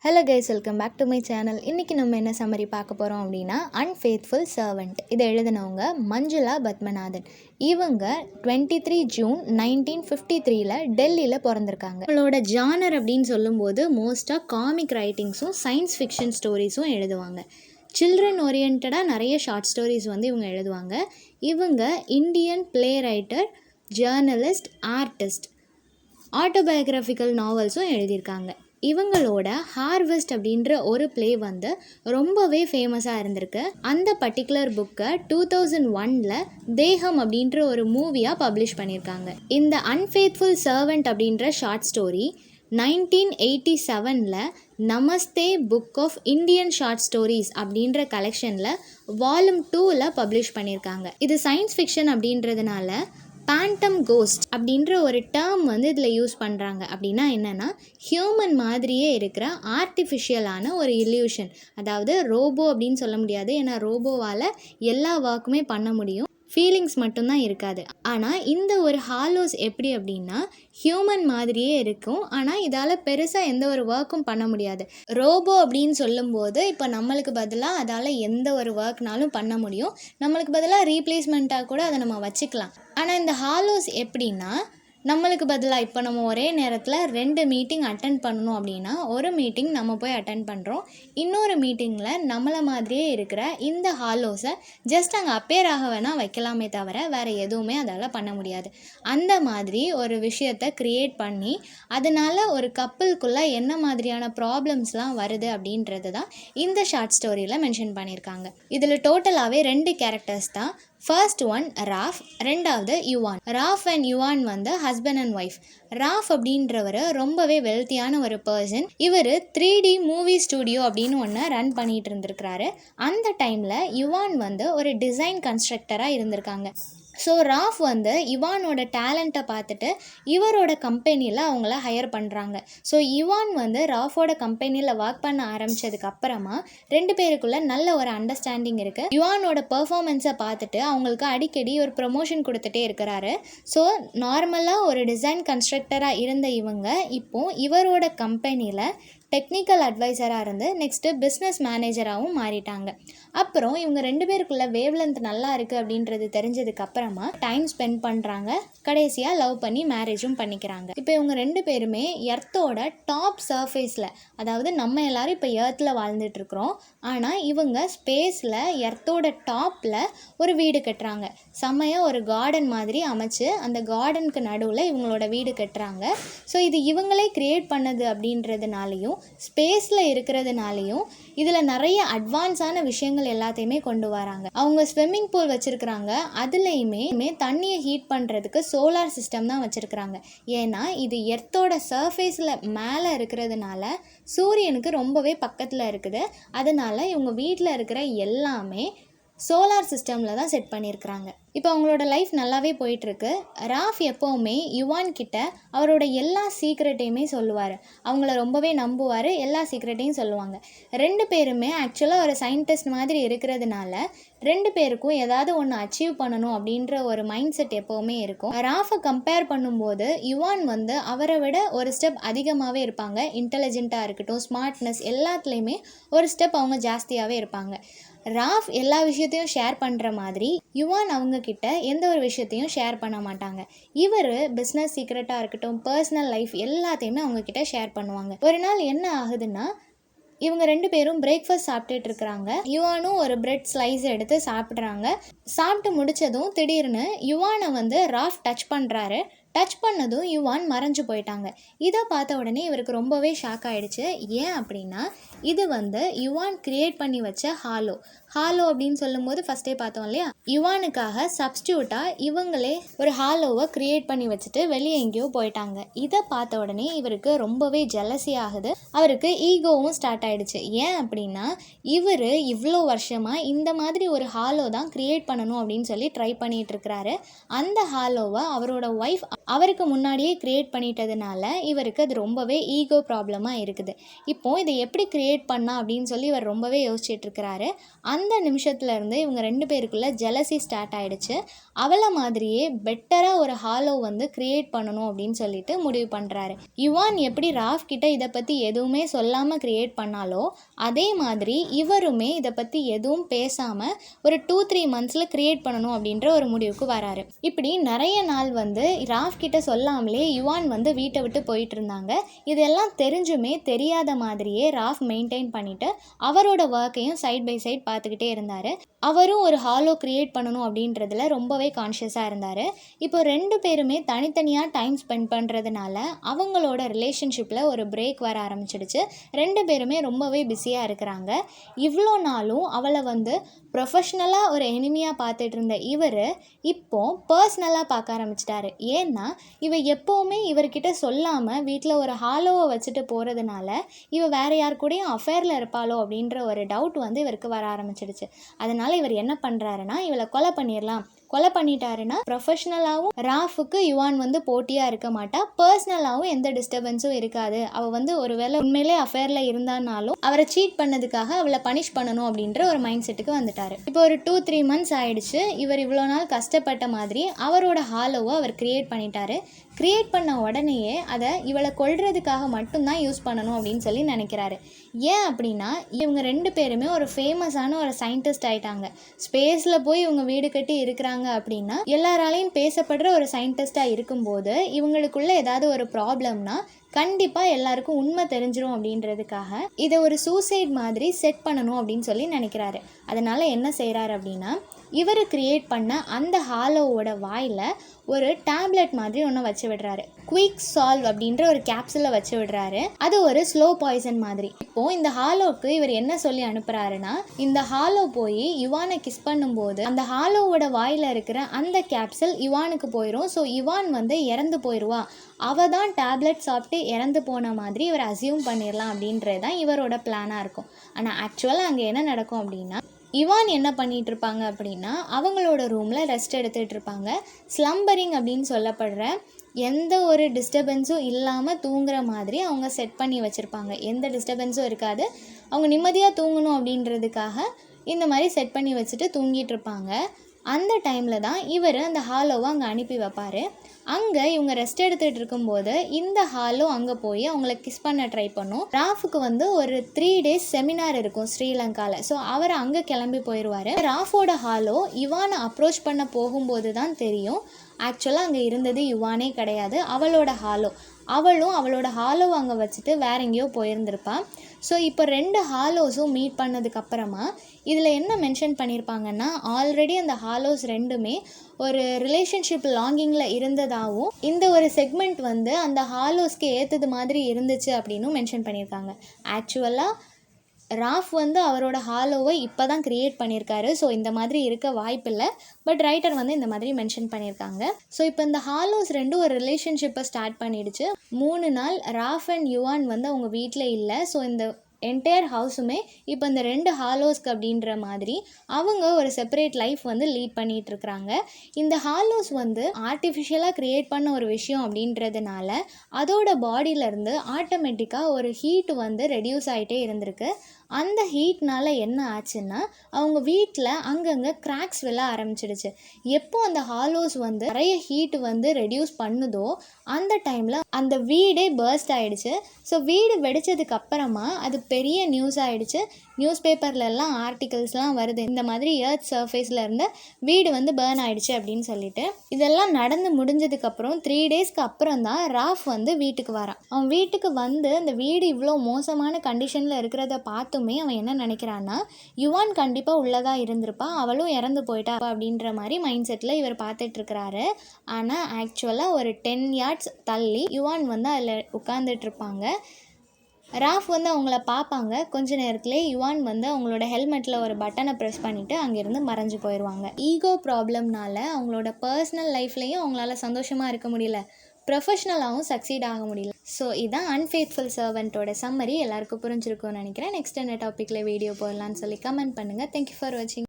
Hello guys, welcome back to my channel. இன்றைக்கி நம்ம என்ன சம்மரி பார்க்க போகிறோம் அப்படின்னா, அன்ஃபேத்ஃபுல் சர்வெண்ட். இதை எழுதினவங்க மஞ்சுளா பத்மநாதன். இவங்க 23 ஜூன் 1953 டெல்லியில் பிறந்திருக்காங்க. அவங்களோட ஜானர் அப்படின்னு சொல்லும்போது மோஸ்ட்டாக காமிக் ரைட்டிங்ஸும் சயின்ஸ் ஃபிக்ஷன் ஸ்டோரிஸும் எழுதுவாங்க. சில்ட்ரன் ஓரியன்டாக நிறைய ஷார்ட் ஸ்டோரிஸ் வந்து இவங்க எழுதுவாங்க. இவங்க Indian play writer, journalist, artist, autobiographical நாவல்ஸும் எழுதியிருக்காங்க. இவங்களோட ஹார்வெஸ்ட் அப்படின்ற ஒரு ப்ளே வந்து ரொம்பவே ஃபேமஸாக இருந்திருக்கு. அந்த பர்டிகுலர் புக்கை 2001 தேகம் அப்படின்ற ஒரு மூவியாக பப்ளிஷ் பண்ணியிருக்காங்க. இந்த அன்ஃபேத்ஃபுல் சர்வெண்ட் அப்படின்ற short story 1987 Namaste book of Indian short stories அப்படின்ற கலெக்ஷனில் வால்யூம் 2 பப்ளிஷ் பண்ணியிருக்காங்க. இது சயின்ஸ் ஃபிக்ஷன் அப்படின்றதுனால பேண்டம் கோஸ்ட் அப்படின்ற ஒரு டேர்ம் வந்து இதில் யூஸ் பண்ணுறாங்க. அப்படின்னா என்னென்னா, ஹியூமன் மாதிரியே இருக்கிற ஆர்டிஃபிஷியலான ஒரு இல்யூஷன். அதாவது ரோபோ அப்படின்னு சொல்ல முடியாது, ஏன்னா ரோபோவால் எல்லா ஒர்க்குமே பண்ண முடியும், ஃபீலிங்ஸ் மட்டும்தான் இருக்காது. ஆனால் இந்த ஒரு ஹாலோஸ் எப்படி அப்படின்னா, ஹியூமன் மாதிரியே இருக்கும், ஆனால் இதால் பெருசாக எந்த ஒரு ஒர்க்கும் பண்ண முடியாது. ரோபோ அப்படின்னு சொல்லும்போது இப்போ நம்மளுக்கு பதிலாக அதால் எந்த ஒரு ஒர்க்னாலும் பண்ண முடியும், நம்மளுக்கு பதிலாக ரீப்ளேஸ்மெண்ட்டாக கூட அதை நம்ம வச்சுக்கலாம். ஆனால் இந்த ஹாலோஸ் எப்படின்னா, நம்மளுக்கு பதிலாக இப்போ நம்ம ஒரே நேரத்தில் 2 மீட்டிங் அட்டென்ட் பண்ணணும் அப்படின்னா, ஒரு மீட்டிங் நம்ம போய் அட்டென்ட் பண்ணுறோம், இன்னொரு மீட்டிங்கில் நம்மளை மாதிரியே இருக்கிற இந்த ஹாலோஸை ஜஸ்ட் அங்கே அப்பேர் ஆக வேணால் வைக்கலாமே தவிர வேறு எதுவுமே அதால் பண்ண முடியாது. அந்த மாதிரி ஒரு விஷயத்தை க்ரியேட் பண்ணி அதனால் ஒரு கப்புளுக்குள்ளே என்ன மாதிரியான ப்ராப்ளம்ஸ்லாம் வருது அப்படின்றது தான் இந்த ஷார்ட் ஸ்டோரியில் மென்ஷன் பண்ணியிருக்காங்க. இதில் டோட்டலாகவே 2 கேரக்டர்ஸ் தான். ஃபர்ஸ்ட் ஒன் ராஃப், ரெண்டாவது யுவான். ராஃப் அண்ட் யுவான் வந்து ஹஸ்பண்ட் அண்ட் ஒய்ஃப். ராஃப் அப்படின்றவர் ரொம்பவே வெல்த்தியான ஒரு பர்சன். இவர் 3D மூவி ஸ்டூடியோ அப்படின்னு ஒன்று ரன் பண்ணிட்டு இருந்திருக்கிறாரு. அந்த டைமில் யுவான் வந்து ஒரு டிசைன் கன்ஸ்ட்ரக்டராக இருந்திருக்காங்க. ஸோ ராஃப் வந்து யுவானோட டேலண்ட்டை பார்த்துட்டு இவரோட கம்பெனியில் அவங்கள ஹையர் பண்ணுறாங்க. ஸோ யுவான் வந்து ராஃபோட கம்பெனியில் ஒர்க் பண்ண ஆரம்பித்ததுக்கு அப்புறமா 2 பேருக்குள்ளே நல்ல ஒரு அண்டர்ஸ்டாண்டிங் இருக்குது. யுவானோட பெர்ஃபார்மன்ஸை பார்த்துட்டு அவங்களுக்கு அடிக்கடி ஒரு ப்ரொமோஷன் கொடுத்துட்டே இருக்கிறாரு. ஸோ நார்மலாக ஒரு டிசைன் கன்ஸ்ட்ரக்டராக இருந்த இவங்க இப்போது இவரோட கம்பெனியில் டெக்னிக்கல் அட்வைசராக இருந்து நெக்ஸ்ட்டு பிஸ்னஸ் மேனேஜராகவும் மாறிட்டாங்க. அப்புறம் இவங்க 2 பேருக்குள்ள வேவ்லென்த் நல்லா இருக்குது அப்படின்றது தெரிஞ்சதுக்கு அப்புறமா டைம் ஸ்பெண்ட் பண்ணுறாங்க. கடைசியாக லவ் பண்ணி மேரேஜும் பண்ணிக்கிறாங்க. இப்போ இவங்க 2 பேருமே எர்த்தோட டாப் சர்ஃபேஸில், அதாவது நம்ம எல்லோரும் இப்போ எர்த்தில் வாழ்ந்துட்டுருக்குறோம், ஆனால் இவங்க ஸ்பேஸில் எர்த்தோட டாப்பில் ஒரு வீடு கட்டுறாங்க. செம்மையாக ஒரு கார்டன் மாதிரி அமைச்சு அந்த கார்டனுக்கு நடுவில் இவங்களோட வீடு கட்டுறாங்க. ஸோ இது இவங்களே க்ரியேட் பண்ணது அப்படின்றதுனாலையும் ஸ்பேஸில் இருக்கிறதுனாலையும் இதில் நிறைய அட்வான்ஸான விஷயங்கள் எல்லாத்தையுமே கொண்டு வராங்க. அவங்க ஸ்விம்மிங் பூல் வச்சுருக்கிறாங்க, அதுலேயுமே தண்ணியை ஹீட் பண்ணுறதுக்கு சோலார் சிஸ்டம் தான் வச்சுருக்கிறாங்க. ஏன்னா இது எர்த்தோட சர்ஃபேஸில் மேலே இருக்கிறதுனால சூரியனுக்கு ரொம்பவே பக்கத்தில் இருக்குது. அதனால் இவங்க வீட்டில் இருக்கிற எல்லாமே சோலார் சிஸ்டமில் தான் செட் பண்ணியிருக்கிறாங்க. இப்போ அவங்களோட லைஃப் நல்லாவே போயிட்டுருக்கு. ராஃப் எப்போவுமே யுவான் கிட்ட அவரோட எல்லா சீக்ரெட்டையுமே சொல்லுவார். அவங்கள ரொம்பவே நம்புவார், எல்லா சீக்ரெட்டையும் சொல்லுவாங்க. 2 பேருமே ஆக்சுவலாக ஒரு சயின்டிஸ்ட் மாதிரி இருக்கிறதுனால 2 பேருக்கும் ஏதாவது ஒன்று அச்சீவ் பண்ணணும் அப்படின்ற ஒரு மைண்ட் செட் எப்போவுமே இருக்கும். ராஃபை கம்பேர் பண்ணும்போது யுவான் வந்து அவரை விட ஒரு ஸ்டெப் அதிகமாகவே இருப்பாங்க. இன்டெலிஜென்ட்டாக இருக்கட்டும், ஸ்மார்ட்னஸ் எல்லாத்துலேயுமே ஒரு ஸ்டெப் அவங்க ஜாஸ்தியாகவே இருப்பாங்க. ராஃப் எல்லா விஷயத்தையும் ஷேர் பண்ணுற மாதிரி யுவான் அவங்க கிட்ட எந்த ஒரு விஷயத்தையும் ஷேர் பண்ண மாட்டாங்க. இவர் பிஸ்னஸ் சீக்ரெட்டாக இருக்கட்டும், பர்சனல் லைஃப் எல்லாத்தையுமே அவங்கக்கிட்ட ஷேர் பண்ணுவாங்க. ஒரு நாள் என்ன ஆகுதுன்னா, இவங்க 2 பேரும் பிரேக்ஃபாஸ்ட் சாப்பிட்டுட்டு இருக்கிறாங்க. யுவானும் ஒரு பிரெட் ஸ்லைஸ் எடுத்து சாப்பிட்றாங்க. சாப்பிட்டு முடித்ததும் திடீர்னு யுவானை வந்து ராஃப் டச் பண்ணுறாரு. டச் பண்ணதும் யுவான் மறைஞ்சு போயிட்டாங்க. இதை பார்த்த உடனே இவருக்கு ரொம்பவே ஷாக் ஆகிடுச்சு. ஏன் அப்படின்னா, இது வந்து யுவான் க்ரியேட் பண்ணி வச்ச ஹாலோ அப்படின்னு சொல்லும்போது ஃபஸ்ட்டே பார்த்தோம் இல்லையா, யுவானுக்காக சப்ஸ்டியூட்டாக இவங்களே ஒரு ஹாலோவை க்ரியேட் பண்ணி வச்சுட்டு வெளியே எங்கேயோ போயிட்டாங்க. இதை பார்த்த உடனே இவருக்கு ரொம்பவே ஜெலசி ஆகுது. அவருக்கு ஈகோவும் ஸ்டார்ட் ஆகிடுச்சு. ஏன் அப்படின்னா, இவர் இவ்வளோ வருஷமாக இந்த மாதிரி ஒரு ஹாலோ தான் க்ரியேட் பண்ணணும் அப்படின்னு சொல்லி ட்ரை பண்ணிகிட்டு இருக்கிறாரு. அந்த ஹாலோவை அவரோட ஒய்ஃப் அவருக்கு முன்னாடியே க்ரியேட் பண்ணிட்டதுனால இவருக்கு அது ரொம்பவே ஈகோ ப்ராப்ளமாக இருக்குது. இப்போது இதை எப்படி க்ரியேட் பண்ணா அப்படின்னு சொல்லி இவர் ரொம்பவே யோசிச்சுட்டு இருக்கிறாரு. அந்த நிமிஷத்துலேருந்து இவங்க 2 பேருக்குள்ளே ஜெலசி ஸ்டார்ட் ஆகிடுச்சு. அவளை மாதிரியே பெட்டராக ஒரு ஹாலோ வந்து க்ரியேட் பண்ணணும் அப்படின்னு சொல்லிட்டு முடிவு பண்ணுறாரு. யுவான் எப்படி ராஃப் கிட்ட இதை பற்றி எதுவுமே சொல்லாமல் க்ரியேட் பண்ணாலோ அதே மாதிரி இவருமே இதை பற்றி எதுவும் பேசாமல் ஒரு 2-3 மந்த்ஸில் க்ரியேட் பண்ணணும் அப்படின்ற ஒரு முடிவுக்கு வராரு. இப்படி நிறைய நாள் வந்து ராஃப் கிட்ட சொல்லாமலே யுவான் வந்து வீட்டை விட்டு போயிட்டு இருந்தாங்க. இதெல்லாம் தெரிஞ்சுமே தெரியாத மாதிரியே ராஃப் மெயின்டைன் பண்ணிட்டு அவரோட ஒர்க்கையும் சைட் பை சைட் பார்த்துக்கிட்டே இருந்தார். அவரும் ஒரு ஹாலோ க்ரியேட் பண்ணணும் அப்படின்றதுல ரொம்பவே கான்ஷியஸாக இருந்தார். இப்போ 2 பேருமே தனித்தனியாக டைம் ஸ்பெண்ட் பண்ணுறதுனால அவங்களோட ரிலேஷன்ஷிப்பில் ஒரு பிரேக் வர ஆரம்பிச்சிடுச்சு. 2 பேருமே ரொம்பவே பிஸியாக இருக்கிறாங்க. இவ்வளோ நாளும் அவளை வந்து ப்ரொஃபஷ்னலாக ஒரு எனிமியாக பார்த்துட்டு இருந்த இவர் இப்போ பர்சனலாக பார்க்க ஆரம்பிச்சிட்டாரு. ஏன்னா இவ எப்போவுமே இவர்கிட்ட சொல்லாமல் வீட்டில் ஒரு ஹாலோவை வச்சுட்டு போகிறதுனால இவ வேறு யார் கூடயும் அஃபேரில் இருப்பாளோ அப்படின்ற ஒரு டவுட் வந்து இவருக்கு வர ஆரம்பிச்சிடுச்சு. அதனால் இவர் என்ன பண்ணுறாருன்னா இவளை கொலை பண்ணிட்டாருன்னா ப்ரொஃபஷ்னலாகவும் ராஃபுக்கு யுவான் வந்து போட்டியாக இருக்க மாட்டா, பர்சனலாகவும் எந்த டிஸ்டர்பன்ஸும் இருக்காது. அவள் வந்து ஒருவேளை உண்மையிலே அஃபேரில் இருந்தானாலும் அவரை சீட் பண்ணதுக்காக அவளை பனிஷ் பண்ணணும் அப்படின்ற ஒரு மைண்ட் செட்டுக்கு வந்துட்டார். இப்போ ஒரு 2-3 மந்த்ஸ் ஆயிடுச்சு. இவர் இவ்வளோ நாள் கஷ்டப்பட்ட மாதிரி அவரோட ஹாலோவை அவர் க்ரியேட் பண்ணிட்டாரு. க்ரியேட் பண்ண உடனேயே அதை இவளை கொல்றதுக்காக மட்டும்தான் யூஸ் பண்ணணும் அப்படின்னு சொல்லி நினைக்கிறாரு. ஏன் அப்படின்னா இவங்க 2 பேருமே ஒரு ஃபேமஸான ஒரு சயின்டிஸ்ட் ஆயிட்டாங்க. ஸ்பேஸில் போய் இவங்க வீடு கட்டி இருக்கிறாங்க அப்படின்னா எல்லாராலையும் பேசப்படுற ஒரு சயின்டிஸ்டாக இருக்கும்போது இவங்களுக்குள்ள ஏதாவது ஒரு ப்ராப்ளம்னா கண்டிப்பாக எல்லாருக்கும் உண்மை தெரிஞ்சிடும் அப்படின்றதுக்காக இதை ஒரு சூசைட் மாதிரி செட் பண்ணணும் அப்படின்னு சொல்லி நினைக்கிறாரு. அதனால் என்ன செய்கிறாரு அப்படின்னா இவர் க்ரியேட் பண்ண அந்த ஹாலோவோட வாயில் ஒரு டேப்லெட் மாதிரி ஒன்று வச்சு விடுறாரு. குயிக் சால்வ் அப்படின்ற ஒரு கேப்சூலை வச்சு விடுறாரு. அது ஒரு ஸ்லோ பாய்சன் மாதிரி. இப்போது இந்த ஹாலோவுக்கு இவர் என்ன சொல்லி அனுப்புகிறாருன்னா இந்த ஹாலோ போய் யுவானை கிஸ் பண்ணும்போது அந்த ஹாலோவோட வாயில் இருக்கிற அந்த கேப்சூல் யுவானுக்கு போயிடும். ஸோ யுவான் வந்து இறந்து போயிடுவா, அவள் தான் டேப்லெட் சாப்பிட்டு இறந்து போன மாதிரி இவர் அசியூம் பண்ணிடலாம் அப்படின்றது தான் இவரோட பிளானாக இருக்கும். ஆனால் ஆக்சுவலாக அங்கே என்ன நடக்கும் அப்படின்னா யுவான் என்ன பண்ணிகிட்டு இருப்பாங்க அப்படின்னா அவங்களோட ரூமில் ரெஸ்ட் எடுத்துகிட்டு இருப்பாங்க. ஸ்லம்பரிங் அப்படின்னு சொல்லப்படுற எந்த ஒரு டிஸ்டர்பன்ஸும் இல்லாமல் தூங்குற மாதிரி அவங்க செட் பண்ணி வச்சுருப்பாங்க. எந்த டிஸ்டர்பன்ஸும் இருக்காது. அவங்க நிம்மதியாக தூங்கணும் அப்படின்றதுக்காக இந்த மாதிரி செட் பண்ணி வச்சுட்டு தூங்கிட்டு இருப்பாங்க. அந்த டைமில் தான் இவர் அந்த ஹாலோவை அங்கே அனுப்பி வைப்பார். அங்கே இவங்க ரெஸ்ட் எடுத்துகிட்டு இருக்கும்போது இந்த ஹாலோ அங்கே போய் அவங்கள கிஸ் பண்ண ட்ரை பண்ணும். ராஃபுக்கு வந்து ஒரு 3 days செமினார் இருக்கும் ஸ்ரீலங்காவில். ஸோ அவர் அங்கே கிளம்பி போயிடுவார். ராஃபோட ஹாலோ யுவானை அப்ரோச் பண்ண போகும்போது தான் தெரியும் ஆக்சுவலாக அங்கே இருந்தது யுவானே கிடையாது, அவளோட ஹாலோ. அவளும் அவளோட ஹாலோவை அங்கே வச்சுட்டு வேற எங்கேயோ போயிருந்திருப்பாள். ஸோ இப்போ 2 ஹாலோஸும் மீட் பண்ணதுக்கப்புறமா இதில் என்ன மென்ஷன் பண்ணியிருப்பாங்கன்னா ஆல்ரெடி அந்த ஹாலோஸ் 2மே ஒரு ரிலேஷன்ஷிப் லாங்கிங்கில் இருந்ததாகவும் இந்த ஒரு செக்மெண்ட் வந்து அந்த ஹாலோஸ்க்கு ஏற்றது மாதிரி இருந்துச்சு அப்படின்னும் மென்ஷன் பண்ணியிருக்காங்க. ஆக்சுவலாக ராஃப் வந்து அவரோட ஹாலோவை இப்போ தான் க்ரியேட் பண்ணியிருக்காரு. ஸோ இந்த மாதிரி இருக்க வாய்ப்பில்லை. பட் ரைட்டர் வந்து இந்த மாதிரி மென்ஷன் பண்ணியிருக்காங்க. ஸோ இப்போ இந்த ஹாலோஸ் 2 ஒரு ரிலேஷன்ஷிப்பை ஸ்டார்ட் பண்ணிடுச்சு. 3 நாள் ராஃப் அண்ட் யுவான் வந்து அவங்க வீட்டில் இல்லை. ஸோ இந்த என்டையர் ஹவுஸுமே இப்போ இந்த 2 ஹாலோஸ்க்கு அப்படின்ற மாதிரி அவங்க ஒரு செப்பரேட் லைஃப் வந்து லீட் பண்ணிகிட்ருக்குறாங்க. இந்த ஹாலோஸ் வந்து ஆர்டிஃபிஷியலாக க்ரியேட் பண்ண ஒரு விஷயம் அப்படின்றதுனால அதோட பாடியிலேருந்து ஆட்டோமேட்டிக்காக ஒரு ஹீட் வந்து ரெடியூஸ் ஆகிட்டே இருந்திருக்கு. அந்த ஹீட்னால் என்ன ஆச்சுன்னா அவங்க வீட்டில் அங்கங்கே கிராக்ஸ் விழ ஆரம்பிச்சிடுச்சு. எப்போ அந்த ஹாலோஸ் வந்து நிறைய ஹீட் வந்து ரெடியூஸ் பண்ணுதோ அந்த டைமில் அந்த வீடே பர்ஸ்ட் ஆகிடுச்சு. ஸோ வீடு வெடிச்சதுக்கு அப்புறமா அது பெரிய நியூஸ் ஆகிடுச்சு. நியூஸ் பேப்பர்லலாம் ஆர்டிகல்ஸ்லாம் வருது, இந்த மாதிரி எர்த் சர்ஃபேஸில் இருந்த வீடு வந்து பேர்ன் ஆகிடுச்சு அப்படின்னு சொல்லிட்டு. இதெல்லாம் நடந்து முடிஞ்சதுக்கப்புறம் 3 daysக்கு அப்புறம் தான் ராஃப் வந்து வீட்டுக்கு வரான். அவன் வீட்டுக்கு வந்து அந்த வீடு இவ்வளோ மோசமான கண்டிஷனில் இருக்கிறத பார்த்துமே அவன் என்ன நினைக்கிறான்னா யுவான் கண்டிப்பாக உள்ளதாக இருந்திருப்பா, அவளும் இறந்து போயிட்டா அப்படின்ற மாதிரி மைண்ட் செட்டில் இவர் பார்த்துட்ருக்கிறாரு. ஆனால் ஆக்சுவலாக ஒரு 10 yards தள்ளி யுவான் வந்து அதில் உட்காந்துட்ருப்பாங்க. ராஃப் வந்து அவங்கள பார்ப்பாங்க. கொஞ்ச நேரத்துலேயே யுவான் வந்து அவங்களோட ஹெல்மெட்டில் ஒரு பட்டனை ப்ரெஸ் பண்ணிவிட்டு அங்கேருந்து மறைஞ்சு போயிடுவாங்க. ஈகோ ப்ராப்ளம்னால அவங்களோட பர்சனல் லைஃப்லேயும் அவங்களால சந்தோஷமாக இருக்க முடியல, ப்ரொஃபஷ்னலாகவும் சக்சீட் ஆக முடியல. ஸோ இதான் அன்ஃபேத்ஃபுல் சர்வெண்ட்டோட சம்மரி. எல்லாருக்கும் புரிஞ்சிருக்கும்னு நினைக்கிறேன். நெக்ஸ்ட் என்ன டாப்பிக்கில் வீடியோ போடலான்னு சொல்லி கமெண்ட் பண்ணுங்கள். தேங்க்யூ ஃபார் வாட்சிங்.